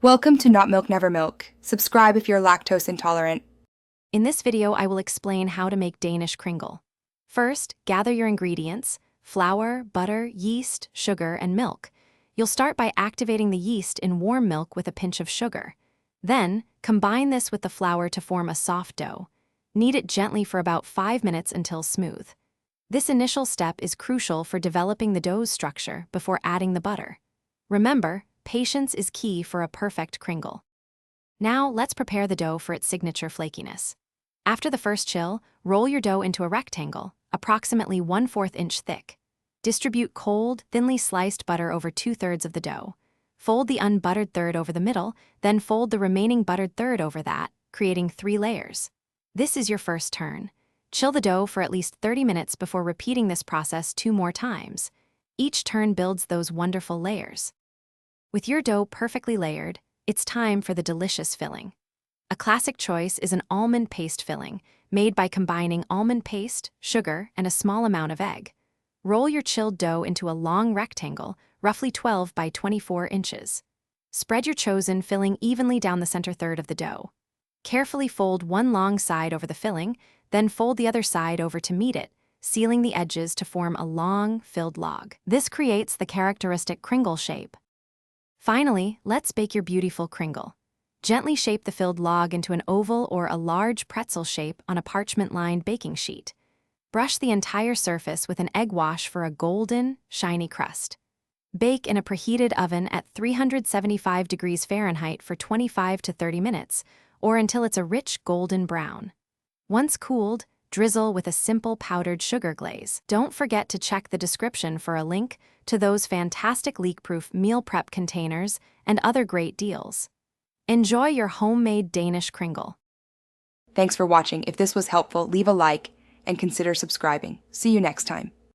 Welcome to Not Milk Never Milk. Subscribe if you're lactose intolerant. In this video, I will explain how to make Danish Kringle. First, gather your ingredients: flour, butter, yeast, sugar, and milk. You'll start by activating the yeast in warm milk with a pinch of sugar. Then, combine this with the flour to form a soft dough. Knead it gently for about 5 minutes until smooth. This initial step is crucial for developing the dough's structure before adding the butter. Remember, patience is key for a perfect Kringle. Now, let's prepare the dough for its signature flakiness. After the first chill, roll your dough into a rectangle, approximately 1/4 inch thick. Distribute cold, thinly sliced butter over 2/3 of the dough. Fold the unbuttered third over the middle, then fold the remaining buttered third over that, creating 3 layers. This is your first turn. Chill the dough for at least 30 minutes before repeating this process 2 more times. Each turn builds those wonderful layers. With your dough perfectly layered, it's time for the delicious filling. A classic choice is an almond paste filling, made by combining almond paste, sugar, and a small amount of egg. Roll your chilled dough into a long rectangle, roughly 12 by 24 inches. Spread your chosen filling evenly down the center third of the dough. Carefully fold one long side over the filling, then fold the other side over to meet it, sealing the edges to form a long, filled log. This creates the characteristic Kringle shape. Finally, let's bake your beautiful Kringle. Gently shape the filled log into an oval or a large pretzel shape on a parchment-lined baking sheet. Brush the entire surface with an egg wash for a golden, shiny crust. Bake in a preheated oven at 375 degrees Fahrenheit for 25 to 30 minutes, or until it's a rich golden brown. Once cooled, drizzle with a simple powdered sugar glaze. Don't forget to check the description for a link to those fantastic leak-proof meal prep containers and other great deals. Enjoy your homemade Danish Kringle. Thanks for watching. If this was helpful, leave a like and consider subscribing. See you next time.